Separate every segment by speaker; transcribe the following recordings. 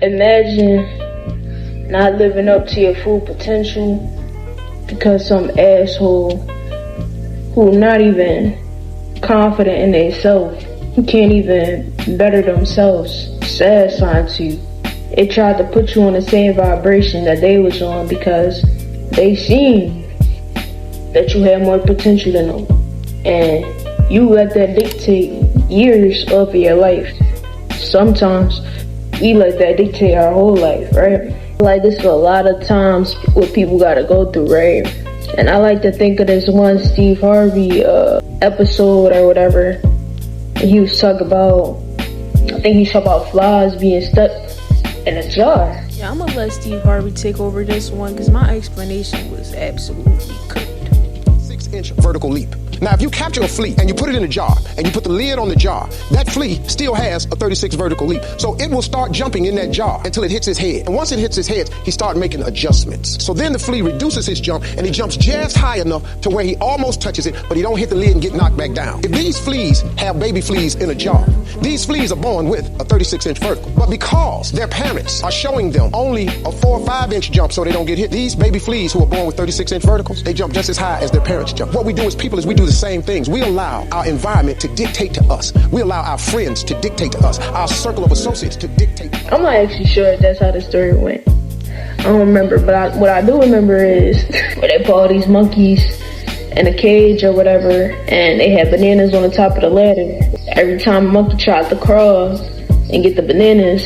Speaker 1: Imagine not living up to your full potential because some asshole who not even confident in themselves, who can't even better themselves, said something to you. It tried to put you on the same vibration that they was on because they seen that you had more potential than them. And you let that dictate years of your life. Sometimes we let that dictate our whole life, right? Like this is a lot of times what people gotta go through, right? And I like to think of this one Steve Harvey episode or whatever. And he was talking about, I think he talked about flies being stuck in a jar.
Speaker 2: Yeah, I'm gonna let Steve Harvey take over this one because my explanation was absolutely cooked.
Speaker 3: 6-inch vertical leap. Now, if you capture a flea and you put it in a jar and you put the lid on the jar, that flea still has a 36 vertical leap. So it will start jumping in that jar until it hits his head. And once it hits his head, he starts making adjustments. So then the flea reduces his jump and he jumps just high enough to where he almost touches it, but he don't hit the lid and get knocked back down. If these fleas have baby fleas in a jar, these fleas are born with a 36-inch vertical. But because their parents are showing them only a 4 or 5-inch jump so they don't get hit, these baby fleas who are born with 36-inch verticals, they jump just as high as their parents jump. What we do as people is we do the same things. We allow our environment to dictate to us. We allow our friends to dictate to us. Our circle of associates to dictate to us.
Speaker 1: I'm not actually sure if that's how the story went. I don't remember, but what I do remember is where they put all these monkeys in a cage or whatever, and they had bananas on the top of the ladder. Every time a monkey tried to crawl and get the bananas,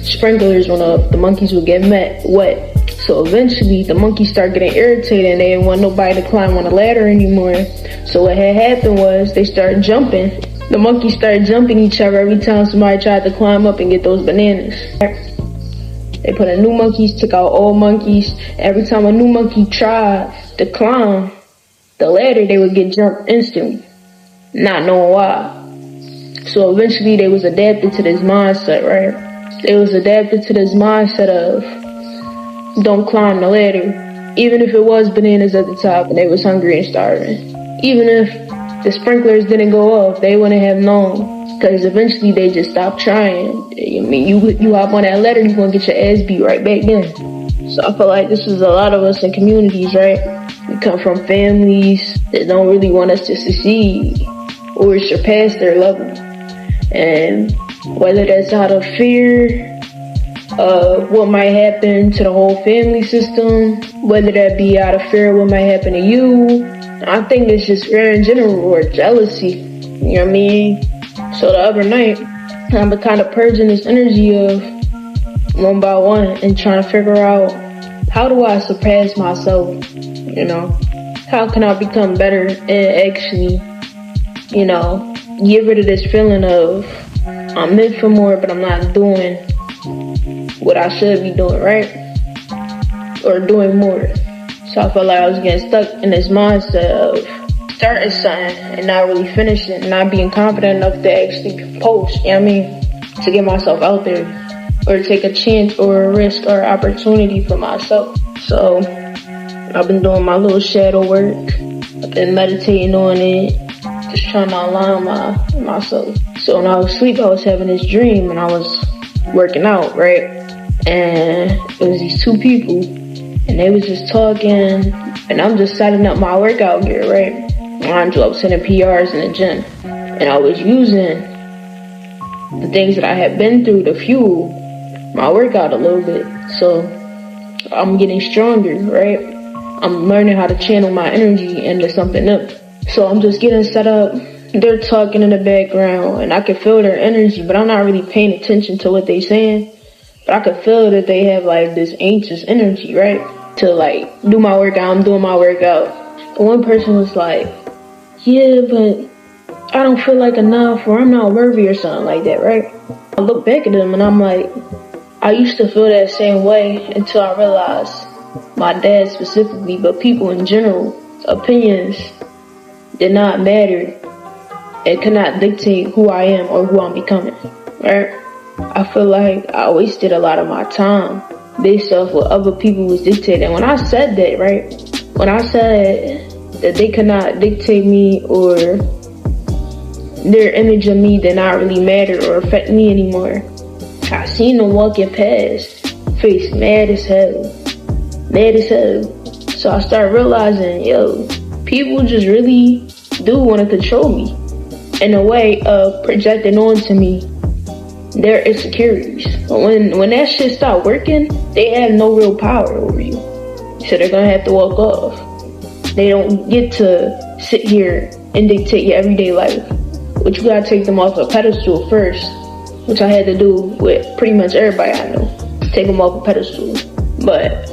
Speaker 1: sprinklers went up, the monkeys would get wet. So eventually the monkeys started getting irritated and they didn't want nobody to climb on the ladder anymore. So what had happened was they started jumping. The monkeys started jumping each other every time somebody tried to climb up and get those bananas. They put in new monkeys, took out old monkeys. Every time a new monkey tried to climb the ladder, they would get jumped instantly, not knowing why. So eventually they was adapted to this mindset, right? They was adapted to this mindset of don't climb the ladder, even if it was bananas at the top and they was hungry and starving. Even if the sprinklers didn't go off, they wouldn't have known, because eventually they just stopped trying. I mean, you hop on that ladder, you're gonna get your ass beat right back in. So I feel like this is a lot of us in communities, right? We come from families that don't really want us to succeed or surpass their level. And whether that's out of fear of what might happen to the whole family system, whether that be out of fear of what might happen to you, I think it's just fear in general or jealousy, you know what I mean? So the other night, I'm kind of purging this energy of one by one and trying to figure out, how do I surpass myself, you know? How can I become better and actually, you know, get rid of this feeling of I'm meant for more, but I'm not doing what I should be doing, right? Or doing more. So I felt like I was getting stuck in this mindset of starting something and not really finishing, not being confident enough to actually post, you know what I mean? To get myself out there or take a chance or a risk or opportunity for myself. So I've been doing my little shadow work. I've been meditating on it, just trying to align myself. So when I was asleep, I was having this dream and I was working out, right? And it was these two people and they was just talking and I'm just setting up my workout gear, right? Mind you, I was sending PRs in the gym and I was using the things that I had been through to fuel my workout a little bit. So I'm getting stronger, right? I'm learning how to channel my energy into something else. So I'm just getting set up. They're talking in the background and I can feel their energy, but I'm not really paying attention to what they're saying. But I could feel that they have like this anxious energy, right? To like do my workout, I'm doing my workout. One person was like, yeah, but I don't feel like enough or I'm not worthy or something like that, right? I look back at them and I'm like, I used to feel that same way until I realized my dad specifically, but people in general, opinions did not matter. It could not dictate who I am or who I'm becoming, right? I feel like I wasted a lot of my time based off what other people was dictating. When I said that, right? When I said that they could not dictate me or their image of me did not really matter or affect me anymore, I seen them walking past, face mad as hell. Mad as hell. So I started realizing, yo, people just really do want to control me in a way of projecting onto me their insecurities. But when that shit start working, they have no real power over you. So they're gonna have to walk off. They don't get to sit here and dictate your everyday life. But you gotta take them off a pedestal first, which I had to do with pretty much everybody I know. Take them off a pedestal. But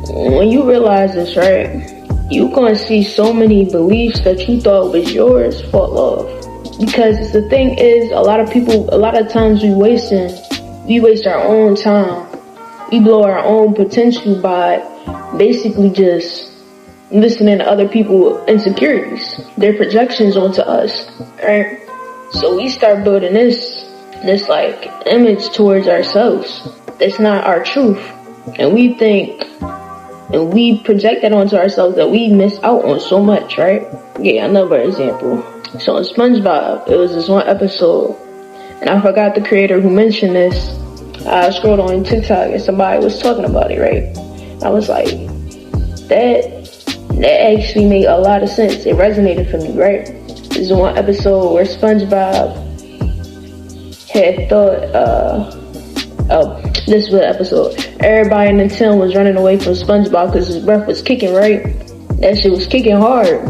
Speaker 1: when you realize this, right, you're gonna see so many beliefs that you thought was yours fall off. Because the thing is, a lot of times we waste our own time. We blow our own potential by basically just listening to other people's insecurities, their projections onto us, right? So we start building this like image towards ourselves that's not our truth. And we think, and we project that onto ourselves that we miss out on so much, right? Yeah, another example. So in SpongeBob, it was this one episode, and I forgot the creator who mentioned this. I scrolled on TikTok and somebody was talking about it, right? I was like, that actually made a lot of sense. It resonated for me, right? This is one episode where SpongeBob had thought, this was the episode. Everybody in the town was running away from SpongeBob because his breath was kicking, right? That shit was kicking hard.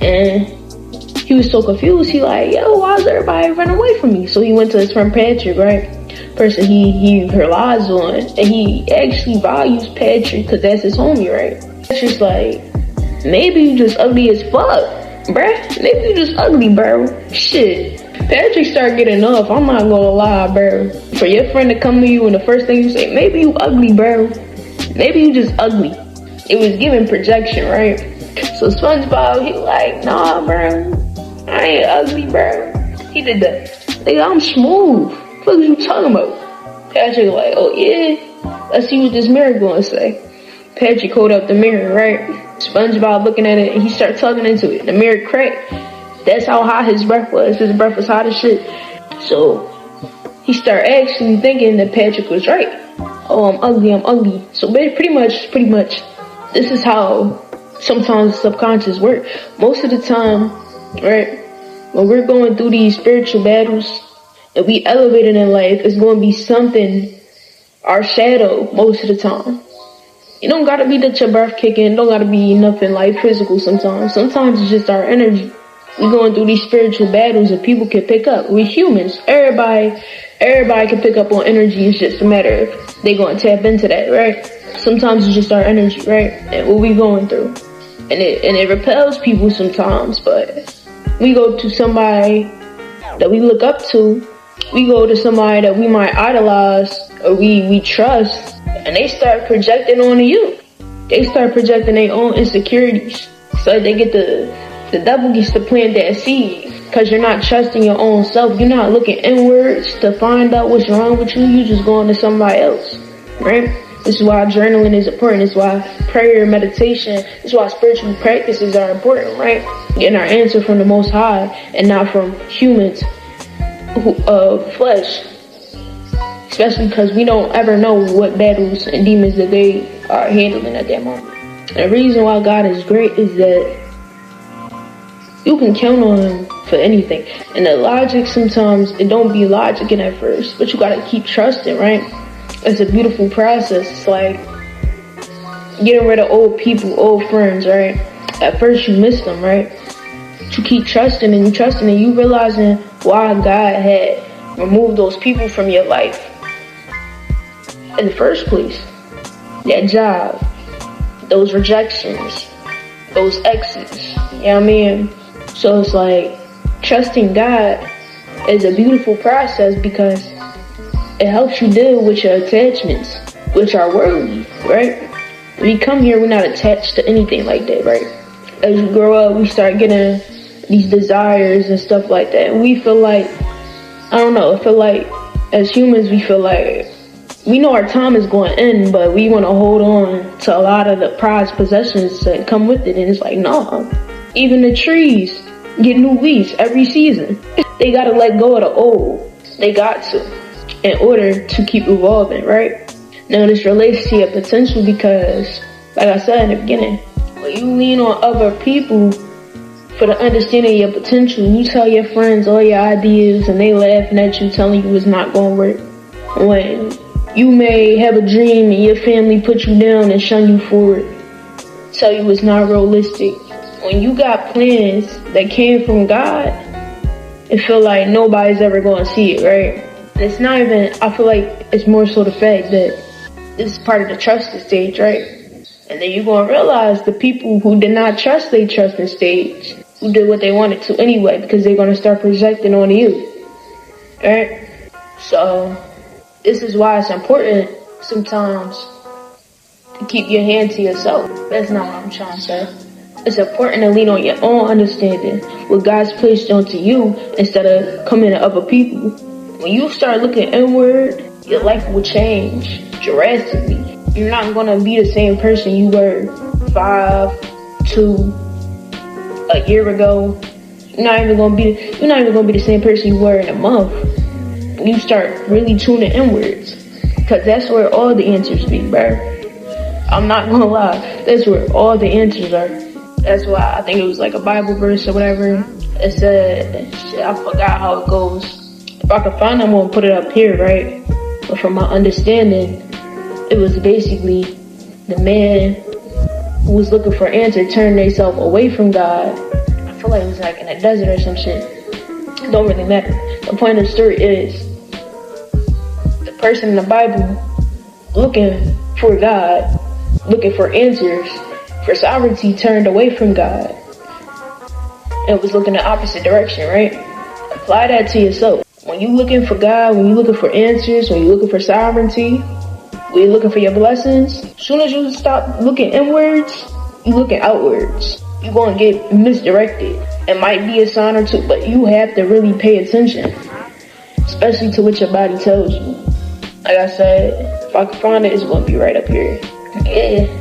Speaker 1: And he was so confused. He like, yo, why is everybody running away from me? So he went to his friend Patrick, right? Person he relies on. And he actually values Patrick because that's his homie, right? It's just like, maybe you just ugly as fuck, bruh. Maybe you just ugly, bro. Shit. Patrick started getting off. I'm not gonna lie, bro. For your friend to come to you and the first thing you say, maybe you ugly, bro. Maybe you just ugly. It was giving projection, right? So SpongeBob, he like, nah, bro. I ain't ugly, bro. He did that. Nigga, I'm smooth. What are you talking about? Patrick like, oh yeah? Let's see what this mirror gonna say. Patrick hold up the mirror, right? SpongeBob looking at it and he started tugging into it. The mirror cracked. That's how hot his breath was. His breath was hot as shit. So he started actually thinking that Patrick was right. Oh, I'm ugly. So pretty much, this is how sometimes subconscious work. Most of the time, right, when we're going through these spiritual battles and we elevated in life, it's going to be something, our shadow, most of the time. You don't got to be that your breath kicking. Don't got to be nothing like physical sometimes. Sometimes it's just our energy. We're going through these spiritual battles that people can pick up. We're humans. Everybody can pick up on energy. It's just a matter if they going to tap into that, right? Sometimes it's just our energy, right? And what we going through. And it repels people sometimes, but we go to somebody that we look up to. We go to somebody that we might idolize or we trust, and they start projecting onto you. They start projecting their own insecurities. So they get the devil gets to plant that seed because you're not trusting your own self. You're not looking inwards to find out what's wrong with you. You're just going to somebody else, right? This is why journaling is important. This is why prayer, meditation, this is why spiritual practices are important, right? Getting our answer from the Most High and not from humans, flesh. Especially because we don't ever know what battles and demons that they are handling at that moment. And the reason why God is great is that you can count on him for anything. And the logic sometimes, it don't be logic in at first, but you gotta keep trusting, right? It's a beautiful process. It's like getting rid of old people, old friends, right? At first you miss them, right? But you keep trusting and you realizing why God had removed those people from your life in the first place. That job, those rejections, those exes, you know what I mean? So it's like trusting God is a beautiful process because it helps you deal with your attachments, which are worldly, right? We come here, we're not attached to anything like that, right? As we grow up, we start getting these desires and stuff like that. And we feel like, I don't know, I feel like as humans, we feel like we know our time is going to end, but we want to hold on to a lot of the prized possessions that come with it. And it's like, no, even the trees get new leaves every season. They got to let go of the old. They got to. in order to keep evolving, right? Now this relates to your potential because, like I said in the beginning, when you lean on other people for the understanding of your potential, you tell your friends all your ideas and they laughing at you, telling you it's not going to work. When you may have a dream and your family put you down and shun you for it, tell you it's not realistic. When you got plans that came from God, it feel like nobody's ever going to see it, right? It's not even, I feel like it's more so the fact that this is part of the trusting stage, right? And then you're going to realize the people who did not trust their trusting stage, who did what they wanted to anyway, because they're going to start projecting on you, right? So this is why it's important sometimes to keep your hand to yourself. That's not what I'm trying to say. It's important to lean on your own understanding, what God's placed onto you, instead of coming to other people. When you start looking inward, your life will change drastically. You're not going to be the same person you were a year ago. You're not even going to be the same person you were in a month. When you start really tuning inwards, because that's where all the answers be, bro. I'm not going to lie. That's where all the answers are. That's why I think it was like a Bible verse or whatever. It said, I forgot how it goes. If I can find it, I'm going to put it up here, right? But from my understanding, it was basically the man who was looking for answers turned themselves away from God. I feel like it was like in a desert or some shit. It don't really matter. The point of the story is, the person in the Bible looking for God, looking for answers, for sovereignty, turned away from God and was looking the opposite direction, right? Apply that to yourself. When you looking for God, when you looking for answers, when you looking for sovereignty, when you looking for your blessings, as soon as you stop looking inwards, you looking outwards. You're going to get misdirected. It might be a sign or two, but you have to really pay attention, especially to what your body tells you. Like I said, if I can find it, it's going to be right up here. Yeah.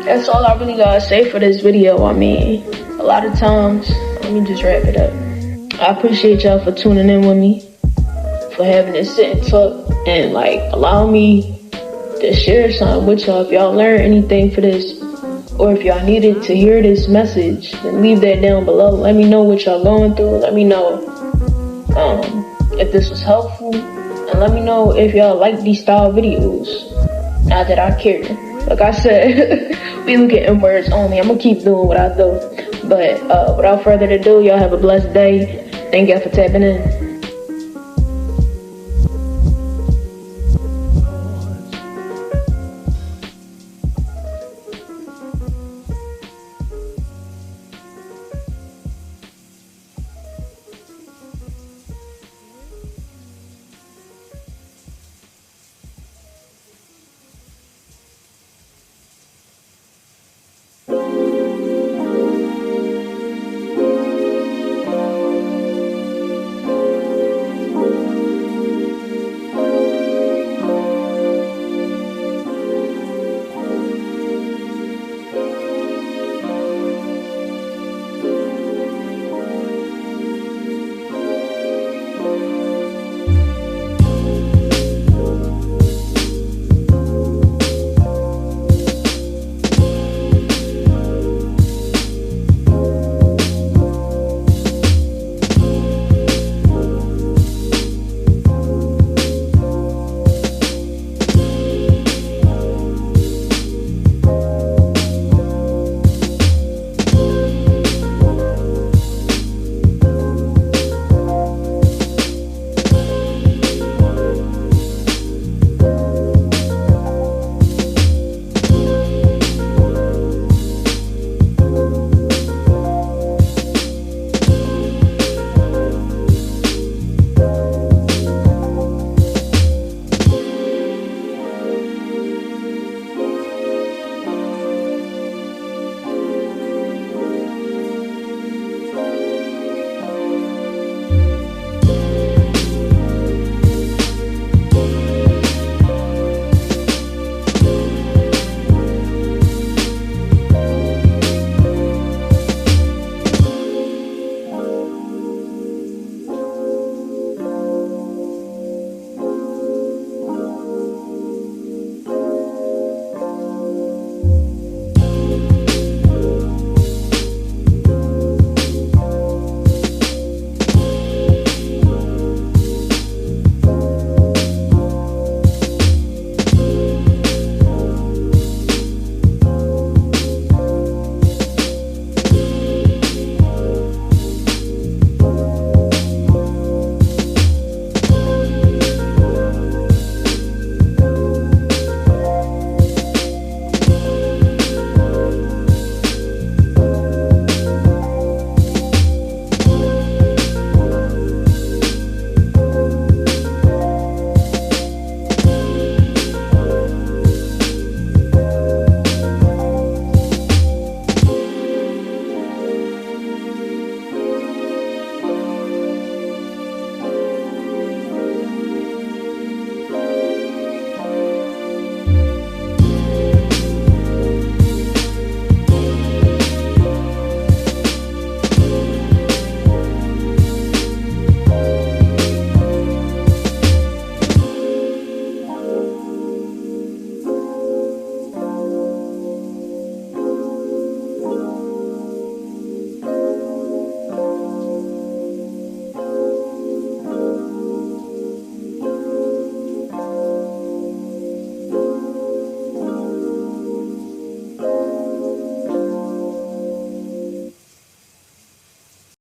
Speaker 1: That's all I really gotta say for this video. I mean, a lot of times, let me just wrap it up. I appreciate y'all for tuning in with me, for having this sit and talk, and like allow me to share something with y'all. If y'all learn anything for this, or if y'all needed to hear this message, then leave that down below. Let me know what y'all going through. Let me know if this was helpful, and let me know if y'all like these style videos. Not that I care. Like I said, we look at inwards only. I'm going to keep doing what I do. But without further ado, y'all have a blessed day. Thank y'all for tapping in.